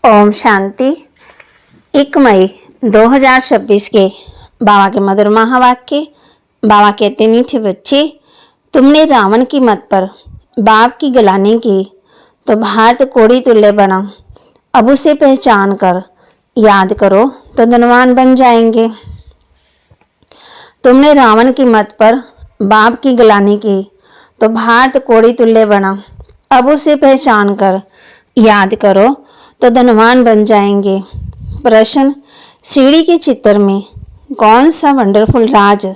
ओम शांति। 1 मई 2026 के बाबा के मधुर महावाक्य। बाबा कहते, मीठे बच्चे, तुमने रावण की मत पर बाप की गलानी की तो भारत कोड़ी तुल्य बना। अब उसे पहचान कर याद करो तो धनवान बन जाएंगे। तुमने रावण की मत पर बाप की गलानी की तो भारत कोड़ी तुल्य बना। अब उसे पहचान कर याद करो तो धनवान बन जाएंगे। प्रश्न, सीढ़ी के चित्र में कौन सा वंडरफुल राज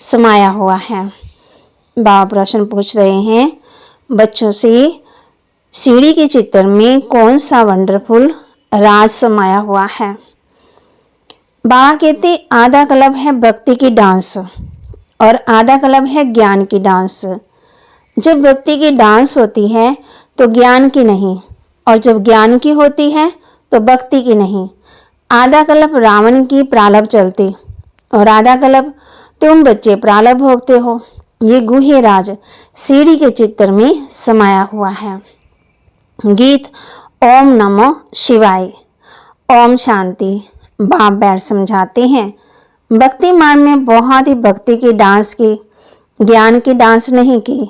समाया हुआ है? बाबा प्रश्न पूछ रहे हैं बच्चों से, सीढ़ी के चित्र में कौन सा वंडरफुल राज समाया हुआ है? बाबा कहते, आधा क्लब है भक्ति की डांस और आधा क्लब है ज्ञान की डांस। जब भक्ति की डांस होती है तो ज्ञान की नहीं, और जब ज्ञान की होती है तो भक्ति की नहीं। आधा क्लब रावण की प्रालभ चलती और आधा क्लब तुम बच्चे प्रालभ भोगते हो। ये गुह्य राज सीढ़ी के चित्र में समाया हुआ है। गीत ओम नमो शिवाय। ओम शांति। बाप बैठ समझाते हैं, भक्ति मार्ग में बहुत ही भक्ति की डांस की, ज्ञान की डांस नहीं की।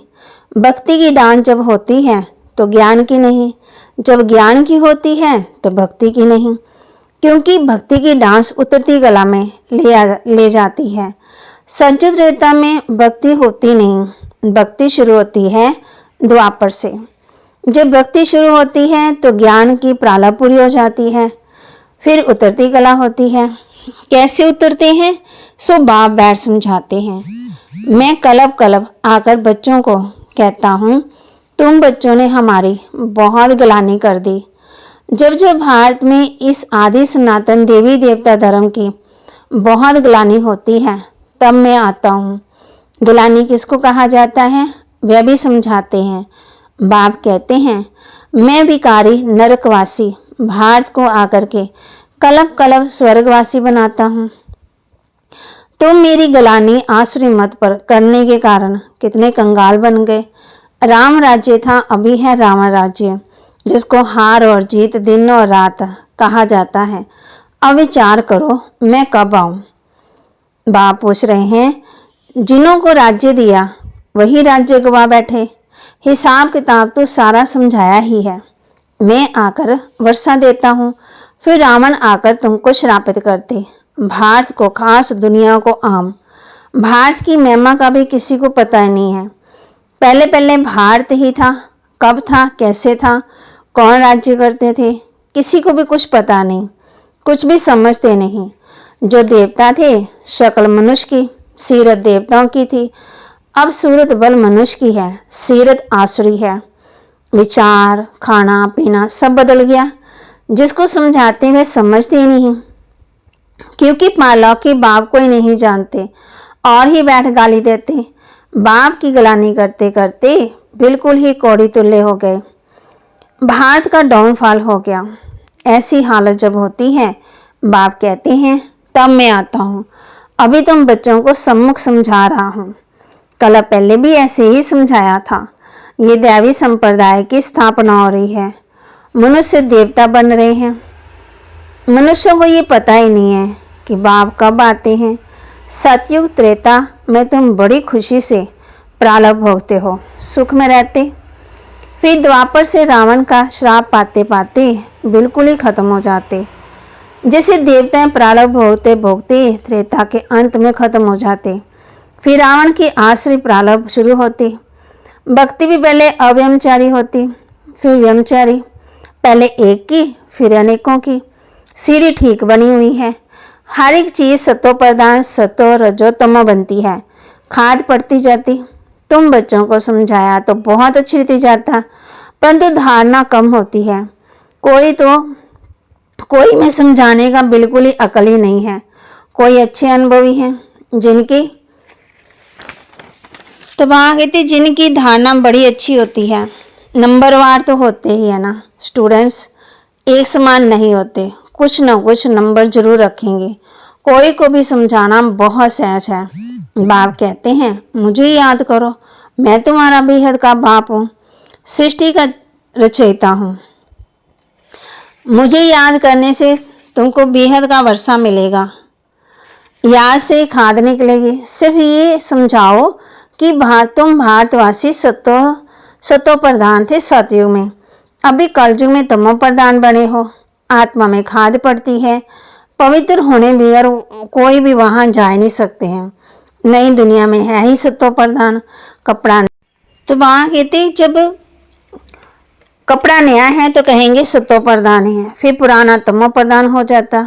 भक्ति की डांस जब होती है तो ज्ञान की नहीं, जब ज्ञान की होती है तो भक्ति की नहीं, क्योंकि भक्ति की डांस उतरती कला में ले जाती है। सज्जन त्रेता में भक्ति होती नहीं, भक्ति शुरू होती है द्वापर से। जब भक्ति शुरू होती है तो ज्ञान की प्रालभ पूरी हो जाती है, फिर उतरती कला होती है। कैसे उतरते हैं सो बाप बैठ समझाते हैं। मैं कलब कलब आकर बच्चों को कहता हूँ, तुम बच्चों ने हमारी बहुत गलानी कर दी। जब जब भारत में इस आदि सनातन देवी देवता धर्म की बहुत गलानी होती है तब मैं आता हूँ। गलानी किसको कहा जाता है वह भी समझाते हैं। बाप कहते हैं, मैं भिखारी नरकवासी भारत को आकर के कलब कलब स्वर्गवासी बनाता हूँ। तुम मेरी गलानी आसुरी मत पर करने के कारण कितने कंगाल बन गए। राम राज्य था, अभी है रावण राज्य, जिसको हार और जीत दिन और रात कहा जाता है। अब विचार करो मैं कब आऊं? बाप पूछ रहे हैं, जिन्हों को राज्य दिया वही राज्य गवा बैठे। हिसाब किताब तो सारा समझाया ही है। मैं आकर वर्षा देता हूँ, फिर रावण आकर तुमको श्रापित करते। भारत को खास, दुनिया को आम। भारत की महिमा का भी किसी को पता ही नहीं है। पहले पहले भारत ही था, कब था, कैसे था, कौन राज्य करते थे, किसी को भी कुछ पता नहीं, कुछ भी समझते नहीं। जो देवता थे शक्ल मनुष्य की, सीरत देवताओं की थी। अब सूरत बल मनुष्य की है, सीरत आसुरी है। विचार, खाना पीना सब बदल गया। जिसको समझाते वे समझते ही नहीं, क्योंकि पालक के बाप को ही नहीं जानते और ही बैठ गाली देते। बाप की गलानी करते करते बिल्कुल ही कौड़ी तुल्य हो गए। भारत का डाउनफॉल हो गया। ऐसी हालत जब होती है बाप कहते हैं, तब मैं आता हूँ। अभी तुम बच्चों को सम्मुख समझा रहा हूँ। कल पहले भी ऐसे ही समझाया था। ये दैवी संप्रदाय की स्थापना हो रही है। मनुष्य देवता बन रहे हैं। मनुष्यों को ये पता ही नहीं है कि बाप कब आते हैं। सतयुग त्रेता में तुम बड़ी खुशी से प्रालभ भोगते हो, सुख में रहते। फिर द्वापर से रावण का श्राप पाते पाते बिल्कुल ही खत्म हो जाते। जैसे देवताएं प्रालभ भोगते भोगते त्रेता के अंत में खत्म हो जाते। फिर रावण की आसुरी प्रालभ शुरू होती। भक्ति भी पहले अव्यमचारी होती, फिर व्यमचारी। पहले एक की फिर अनेकों की। सीढ़ी ठीक बनी हुई है। हर एक चीज़ सतो प्रधान, सतो रजो तमो बनती है, खाद पड़ती जाती। तुम बच्चों को समझाया तो बहुत अच्छी रीति जाता, परंतु धारणा कम होती है। कोई में समझाने का बिल्कुल ही अकल ही नहीं है। कोई अच्छे अनुभवी हैं जिनकी तो कहते जिनकी धारणा बड़ी अच्छी होती है। नंबरवार तो होते ही है ना। स्टूडेंट्स एक समान नहीं होते, कुछ ना कुछ नंबर जरूर रखेंगे। कोई को भी समझाना बहुत सहज है। बाप कहते हैं, मुझे याद करो, मैं तुम्हारा बेहद का बाप हूँ, सृष्टि का रचयिता हूँ। मुझे याद करने से तुमको बेहद का वर्षा मिलेगा, याद से खाद निकलेगी। सिर्फ ये समझाओ कि तुम भारतवासी सतो प्रधान थे सतयुग में, अभी कलयुग में तमो प्रधान बने हो। आत्मा में खाद पड़ती है, पवित्र होने बगैर कोई भी वहां जा नहीं सकते हैं। नई दुनिया में है ही सतो प्रधान, कपड़ा। तो वहां कहते जब कपड़ा नया है तो कहेंगे सतो प्रधान है, फिर पुराना तमो प्रधान हो जाता।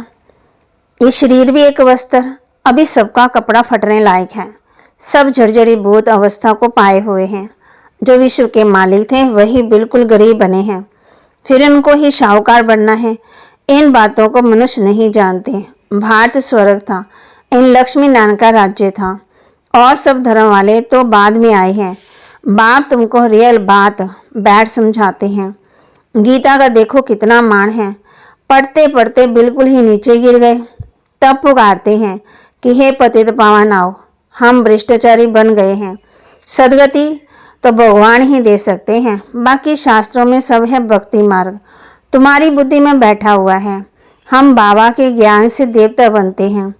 ये शरीर भी एक वस्त्र, अभी सबका कपड़ा फटने लायक है। सब झरझरी भूत अवस्था को पाए हुए हैं। जो विश्व के मालिक थे वही बिल्कुल गरीब बने हैं, फिर उनको ही शाहूकार बनना है। इन बातों को मनुष्य नहीं जानते। भारत स्वर्ग था, इन लक्ष्मी नारायण का राज्य था, और सब धर्म वाले तो बाद में आए हैं। बाप तुमको रियल बात बैठ समझाते हैं। गीता का देखो कितना मान है, पढ़ते पढ़ते बिल्कुल ही नीचे गिर गए। तब पुकारते हैं कि हे पतित पावन आओ, हम भ्रष्टाचारी बन गए हैं। सदगति तो भगवान ही दे सकते हैं, बाकी शास्त्रों में सब है भक्ति मार्ग, तुम्हारी बुद्धि में बैठा हुआ है। हम बाबा के ज्ञान से देवता बनते हैं।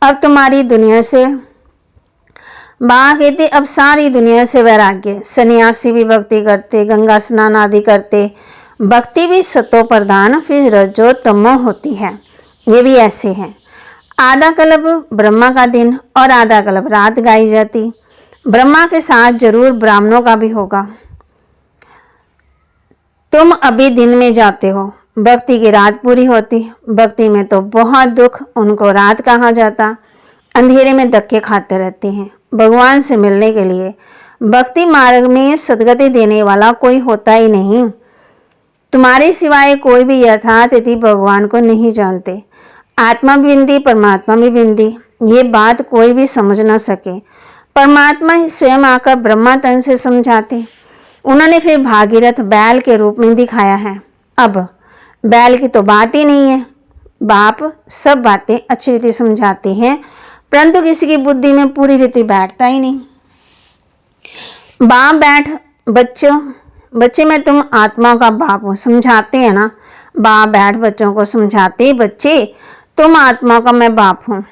अब तुम्हारी दुनिया से बाबा कहते अब सारी दुनिया से वैराग्य, सन्यासी भी भक्ति करते, गंगा स्नान आदि करते। भक्ति भी सतो प्रधान फिर रजो तमो होती है। ये भी ऐसे है। आधा कल्प ब्रह्मा का दिन और आधा कल्प रात गाई जाती। ब्रह्मा के साथ जरूर ब्राह्मणों का भी होगा। तुम अभी दिन में जाते हो, भक्ति की रात पूरी होती। भक्ति में तो बहुत दुख, उनको रात कहा जाता। अंधेरे में धक्के खाते रहते हैं भगवान से मिलने के लिए। भक्ति मार्ग में सदगति देने वाला कोई होता ही नहीं। तुम्हारे सिवाय कोई भी यथार्थ यदि भगवान को नहीं जानते। आत्मा भी बिंदी, परमात्मा भी बिंदी, ये बात कोई भी समझ ना सके। परमात्मा ही स्वयं आकर ब्रह्मा तन से समझाते। उन्होंने फिर भागीरथ बैल के रूप में दिखाया है। अब बैल की तो बात ही नहीं है। बाप सब बातें अच्छी रीति समझाते हैं, परंतु किसी की बुद्धि में पूरी रीति बैठता ही नहीं। बाप बैठ बच्चे में तुम आत्मा का बाप हो, समझाते हैं ना। बाप बैठ बच्चों को समझाते, बच्चे तुम आत्मा का मैं बाप हूँ,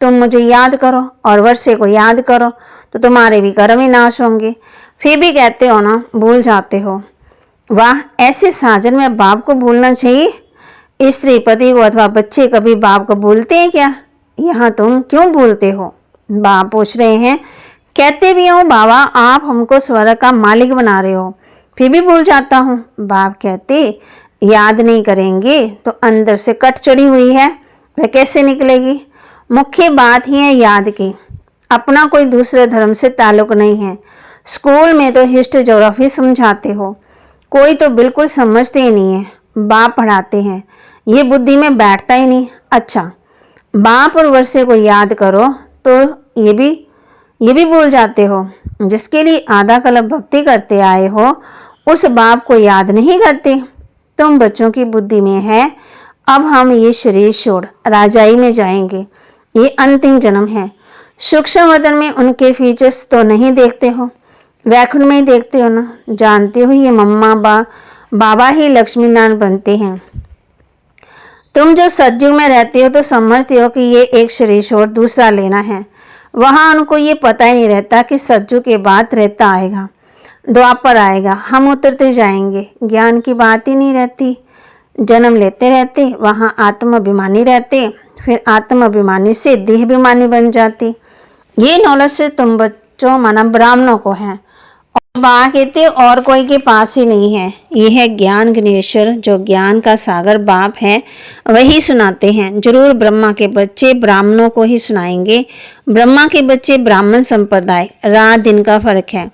तुम मुझे याद करो और वर्षे को याद करो तो तुम्हारे भी कर्म ही नाश होंगे। फिर भी कहते हो ना भूल जाते हो। वाह, ऐसे साजन में बाप को भूलना चाहिए। स्त्री पति को अथवा बच्चे कभी बाप को भूलते हैं क्या? यहाँ तुम क्यों भूलते हो? बाप पूछ रहे हैं। कहते भी हो बाबा आप हमको स्वर्ग का मालिक बना रहे हो, फिर भी भूल जाता हूँ। बाप कहते याद नहीं करेंगे तो अंदर से कट चढ़ी हुई है, वह कैसे निकलेगी? मुख्य बात ही है याद की। अपना कोई दूसरे धर्म से ताल्लुक नहीं है। स्कूल में तो हिस्ट्री ज्योग्राफी समझाते हो, कोई तो बिल्कुल समझते ही नहीं है। बाप पढ़ाते हैं, ये बुद्धि में बैठता ही नहीं। अच्छा, बाप और वर्षे को याद करो तो ये भी भूल जाते हो। जिसके लिए आधा कल्प भक्ति करते आए हो उस बाप को याद नहीं करते। तुम बच्चों की बुद्धि में है अब हम ये शरीर छोड़ राजाई में जाएंगे, ये अंतिम जन्म है। सूक्ष्म वतन में उनके फीचर्स तो नहीं देखते हो, वैकुंठ में ही देखते हो ना। जानते हो ये मम्मा बाबा ही लक्ष्मी नारायण बनते हैं। तुम जब सतयुग में रहते हो तो समझते हो कि ये एक शरीर छोड़ दूसरा लेना है। वहाँ उनको ये पता ही नहीं रहता कि सतयुग के बाद त्रेता आएगा, द्वापर आएगा, हम उतरते जाएंगे। ज्ञान की बात ही नहीं रहती। जन्म लेते रहते, वहाँ आत्माभिमानी रहते, फिर आत्माभिमानी से देहाभिमानी बन जाते। ये नॉलेज से तुम बच्चों माना ब्राह्मणों को है, और बाबा कहते और कोई के पास ही नहीं है। ये है ज्ञान गणेश्वर, जो ज्ञान का सागर बाप है वही सुनाते हैं। जरूर ब्रह्मा के बच्चे ब्राह्मणों को ही सुनाएंगे। ब्रह्मा के बच्चे ब्राह्मण संप्रदाय, रात दिन का फर्क है।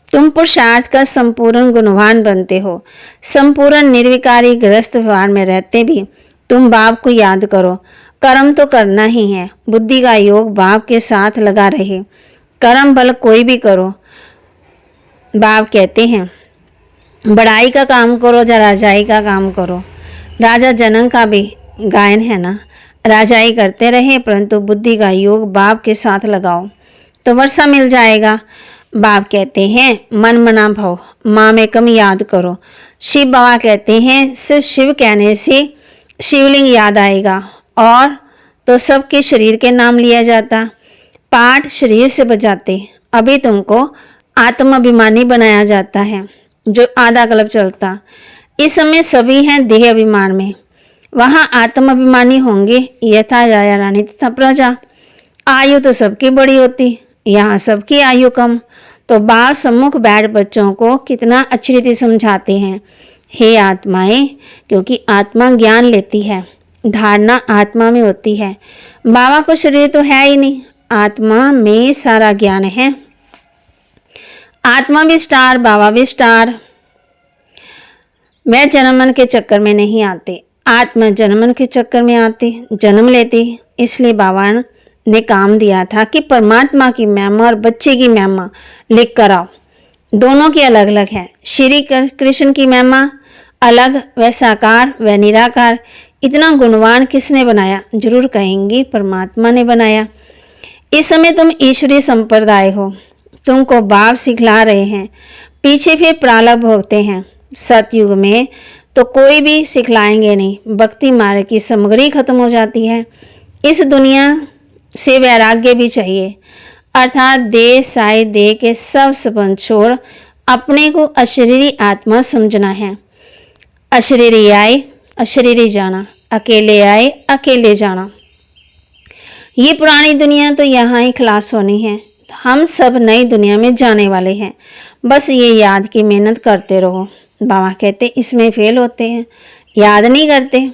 तुम पुरुषार्थ का संपूर्ण गुणवान बनते हो। संपूर्ण निर्विकारी ग्रस्त व्यवहार में रहते भी तुम बाप को याद करो। कर्म तो करना ही है, बुद्धि का योग बाप के साथ लगा रहे। कर्म बल कोई भी करो। बाप कहते हैं बड़ाई का काम करो या राजाई का काम करो। राजा जनक का भी गायन है ना, राजाई करते रहे परंतु बुद्धि का योग बाप के साथ लगाओ तो वर्षा मिल जाएगा। बाप कहते हैं मन मना भव, माँ में कम याद करो। शिव बाबा कहते हैं सिर्फ शिव कहने से शिवलिंग याद आएगा और तो सबके शरीर के नाम लिया जाता। पाठ शरीर से बजाते, अभी तुमको आत्माभिमानी बनाया जाता है जो आधा कल्प चलता। इस समय सभी हैं देह अभिमान में, वहाँ आत्माभिमानी होंगे यथा राजा रानी तथा प्रजा। आयु तो सबकी बड़ी होती, यहाँ सबकी आयु कम। तो बाप सम्मुख बैठ बच्चों को कितना अच्छी रीति समझाते हैं, हे आत्माएं, क्योंकि आत्मा ज्ञान लेती है, धारणा आत्मा में होती है। बाबा को शरीर तो है ही नहीं, आत्मा में सारा ज्ञान है। आत्मा भी स्टार, बाबा भी स्टार। वह जन्मन के चक्कर में नहीं आते, आत्मा जन्मन के चक्कर में आते, जन्म लेती। इसलिए बाबा ने काम दिया था कि परमात्मा की महिमा और बच्चे की महिमा लिख कर आओ। दोनों की अलग अलग है। श्री कृष्ण की महिमा अलग, वह साकार वह निराकार। इतना गुणवान किसने बनाया? जरूर कहेंगे परमात्मा ने बनाया। इस समय तुम ईश्वरीय संप्रदाय हो, तुमको बाप सिखला रहे हैं, पीछे फिर प्रारब्ध भोगते हैं। सतयुग में तो कोई भी सिखलाएंगे नहीं, भक्ति मार्ग की सामग्री खत्म हो जाती है। इस दुनिया से वैराग्य भी चाहिए, अर्थात देह साय देह के सब संबंध छोड़ अपने को अशरीरी आत्मा समझना है। अशरीरी आए अशरीरी जाना, अकेले आए अकेले जाना। ये पुरानी दुनिया तो यहाँ ही खलास होनी है, हम सब नई दुनिया में जाने वाले हैं। बस ये याद की मेहनत करते रहो। बाबा कहते इसमें फेल होते हैं, याद नहीं करते,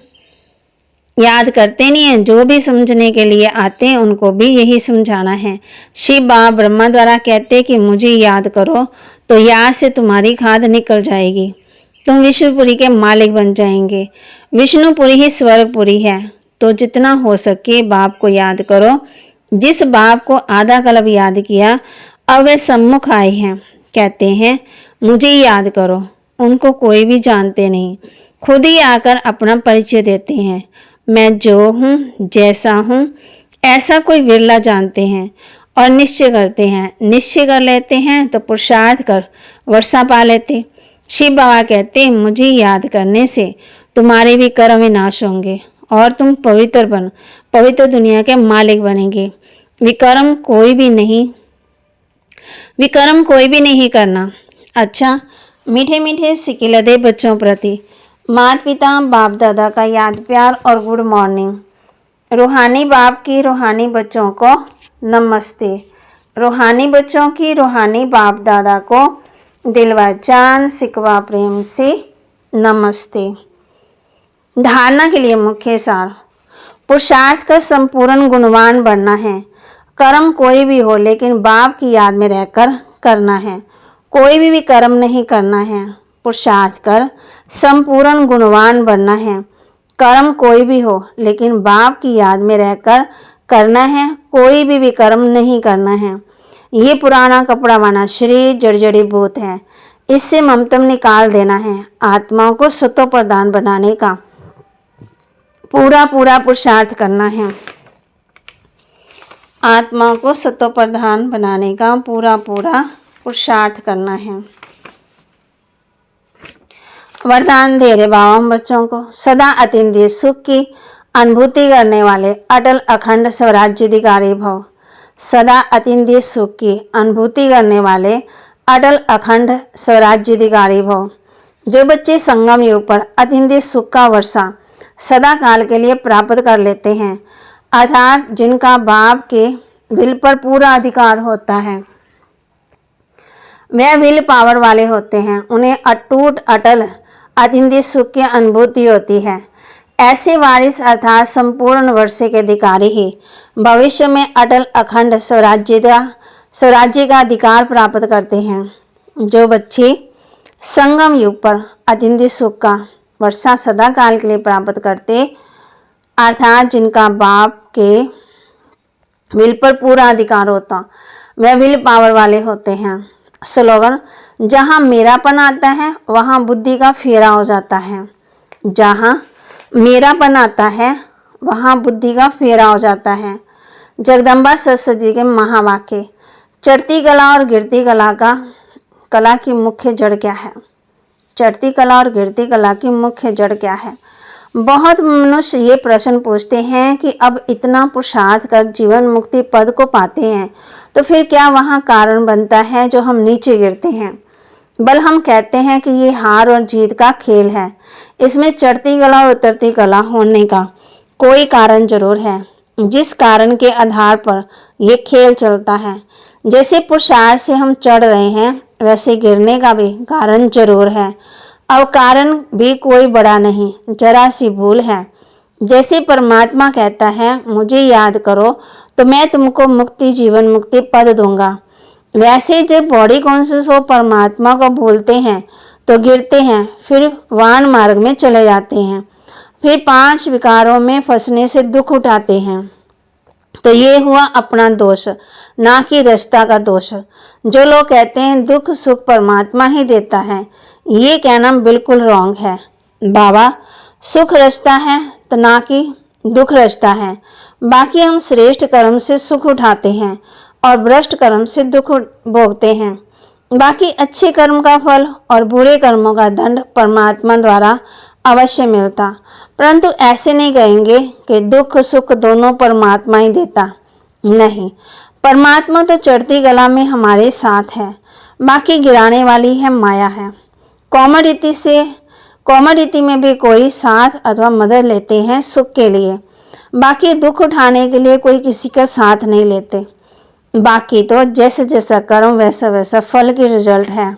याद करते नहीं हैं। जो भी समझने के लिए आते हैं उनको भी यही समझाना है। शिव बाबा ब्रह्मा द्वारा कहते कि मुझे याद करो, तो याद से तुम्हारी खाद निकल जाएगी, तुम विष्णुपुरी के मालिक बन जाएंगे। विष्णुपुरी ही स्वर्गपुरी है, तो जितना हो सके बाप को याद करो। जिस बाप को आधा कल्प याद किया, अब वे सम्मुख आए हैं, कहते हैं मुझे याद करो। उनको कोई भी जानते नहीं, खुद ही आकर अपना परिचय देते हैं। मैं जो हूँ जैसा हूँ ऐसा कोई विरला जानते हैं और निश्चय करते हैं। निश्चय कर लेते हैं तो पुरुषार्थ कर वर्षा पा लेते। शिव बाबा कहते मुझे याद करने से तुम्हारे भी कर्म विनाश होंगे और तुम पवित्र बन पवित्र दुनिया के मालिक बनेंगे। विकर्म कोई भी नहीं करना। अच्छा, मीठे मीठे सिकिलदे बच्चों प्रति माता पिता बाप दादा का याद प्यार और गुड मॉर्निंग। रूहानी बाप की रूहानी बच्चों को नमस्ते। रूहानी बच्चों की रूहानी बाप दादा को दिलवा जान सिकवा प्रेम से नमस्ते। धारणा के लिए मुख्य सार, पुरुषार्थ का संपूर्ण गुणवान बनना है। कर्म कोई भी हो लेकिन बाप की याद में रहकर करना है। कोई भी कर्म नहीं करना है, पुरुषार्थ कर संपूर्ण गुणवान बनना है। कर्म कोई भी हो लेकिन बाप की याद में रहकर करना है। कोई भी कर्म नहीं करना है। ये पुराना कपड़ा माना शरीर जर्जरी भूत है, इससे ममतम निकाल देना है। आत्माओं को सतो प्रदान बनाने का पूरा पुरुषार्थ करना है। आत्माओं को सतो प्रधान बनाने का पूरा पुरुषार्थ करना है। वरदान दे रहे बाबा हम बच्चों को, सदा अतीन्द्रिय सुख की अनुभूति करने वाले अटल अखंड स्वराज्याधिकारी भव। सदा अतीन्द्रिय सुख की अनुभूति करने वाले अटल अखंड स्वराज्याधिकारी भव। जो बच्चे संगम युग पर अतीन्द्रिय सुख का वर्षा सदा काल के लिए प्राप्त कर लेते हैं, अर्थात जिनका बाप के विल पर पूरा अधिकार होता है, वह विल पावर वाले होते हैं। उन्हें अटूट अटल अतीन्द्रिय सुख की अनुभूति होती है। ऐसे वारिस अर्थात संपूर्ण वर्षे के अधिकारी ही भविष्य में अटल अखंड स्वराज्य का अधिकार प्राप्त करते हैं। जो बच्चे संगम युग पर अतीन्द्रिय सुख का वर्षा सदा काल के लिए प्राप्त करते, अर्थात जिनका बाप के विल पर पूरा अधिकार होता, वह विल पावर वाले होते हैं। स्लोगन, जहाँ मेरापन आता है वहाँ बुद्धि का फेरा हो जाता है। जहाँ मेरापन आता है वहाँ बुद्धि का फेरा हो जाता है। जगदम्बा सरस्वती के महावाक्य, चढ़ती कला और गिरती कला की मुख्य जड़ क्या है? चढ़ती कला और गिरती कला की मुख्य जड़ क्या है? बहुत मनुष्य ये प्रश्न पूछते हैं कि अब इतना पुरुषार्थ कर जीवन मुक्ति पद को पाते हैं तो फिर क्या वहाँ कारण बनता है जो हम नीचे गिरते हैं? बल हम कहते हैं कि ये हार और जीत का खेल है। इसमें चढ़ती कला और उतरती कला होने का कोई कारण जरूर है, जिस कारण के आधार पर ये खेल चलता है। जैसे पुरुषार्थ से हम चढ़ रहे हैं, वैसे गिरने का भी कारण जरूर है। अब कारण भी कोई बड़ा नहीं, जरा सी भूल है। जैसे परमात्मा कहता है, मुझे याद करो तो मैं तुमको मुक्ति जीवन मुक्ति पद दूंगा, वैसे जब बॉडी कॉन्शियस हो परमात्मा को भूलते हैं तो गिरते हैं, फिर वान मार्ग में चले जाते हैं, फिर 5 विकारों में फंसने से दुख उठाते हैं। तो ये हुआ अपना दोष, ना कि रस्ता का दोष। जो लोग कहते हैं दुख सुख परमात्मा ही देता है, ये कहना बिल्कुल रॉन्ग है। बाबा, सुख रास्ता है तो ना कि दुख रास्ता है। बाकी हम श्रेष्ठ कर्म से सुख उठाते हैं और भ्रष्ट कर्म से दुख भोगते हैं। बाकी अच्छे कर्म का फल और बुरे कर्मों का दंड परमात्मा द्वारा अवश्य मिलता, परंतु ऐसे नहीं कहेंगे कि दुख सुख दोनों परमात्मा ही देता। नहीं, परमात्मा तो चढ़ती कला में हमारे साथ है, बाकी गिराने वाली है माया है। कॉमोडिटी में भी कोई साथ अथवा मदद लेते हैं सुख के लिए, बाकी दुख उठाने के लिए कोई किसी का साथ नहीं लेते। बाकी तो जैसे जैसा कर्म वैसा वैसा फल की रिजल्ट है।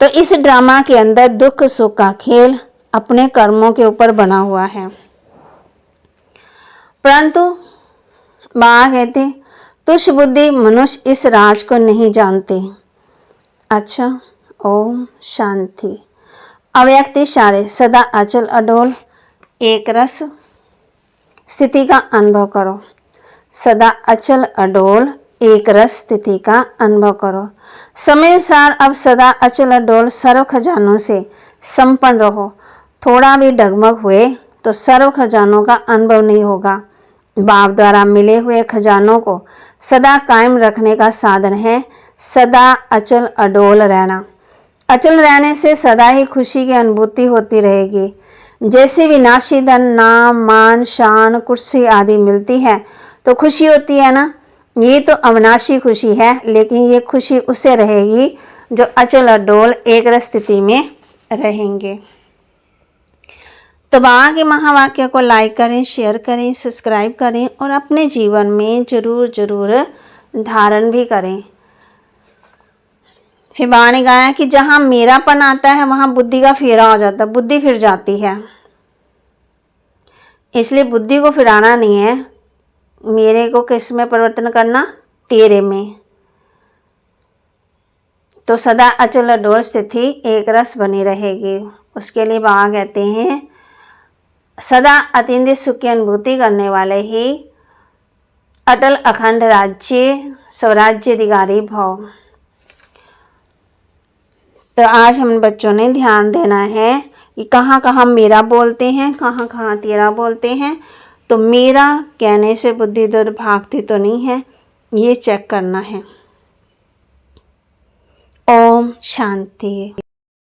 तो इस ड्रामा के अंदर दुख सुख का खेल अपने कर्मों के ऊपर बना हुआ है। परंतु बाबा कहते, तुच्छ बुद्धि मनुष्य इस राज को नहीं जानते। अच्छा, ओम शांति। अव्यक्त इशारे सदा अचल अडोल एक रस स्थिति का अनुभव करो। सदा अचल अडोल एक रस स्थिति का अनुभव करो। समय अनुसार अब सदा अचल अडोल सर्व खजानों से संपन्न रहो। थोड़ा भी डगमग हुए तो सर्व खजानों का अनुभव नहीं होगा। बाप द्वारा मिले हुए खजानों को सदा कायम रखने का साधन है सदा अचल अडोल रहना। अचल रहने से सदा ही खुशी की अनुभूति होती रहेगी। जैसे विनाशी धन, नाम, मान, शान, कुर्सी आदि मिलती है तो खुशी होती है ना, ये तो अविनाशी खुशी है, लेकिन ये खुशी उसे रहेगी जो अचल अडोल एक रस स्थिति में रहेंगे। तो बाबा के महावाक्य को लाइक करें, शेयर करें, सब्सक्राइब करें और अपने जीवन में जरूर धारण भी करें। फिर बाबा ने कहा कि जहाँ मेरापन आता है वहाँ बुद्धि का फेरा हो जाता है, बुद्धि फिर जाती है। इसलिए बुद्धि को फिराना नहीं है, मेरे को किस में परिवर्तन करना, तेरे में। तो सदा अचल अडोल स्थिति एक रस बनी रहेगी। उसके लिए बाबा कहते हैं सदा अतीन्द्रिय सुख की अनुभूति करने वाले ही अटल अखंड राज्य स्वराज्य अधिकारी भव। तो आज हम बच्चों ने ध्यान देना है कि कहाँ कहाँ मेरा बोलते हैं, कहाँ कहाँ तेरा बोलते हैं। तो मेरा कहने से बुद्धि दूर भागती तो नहीं है, ये चेक करना है। ओम शांति।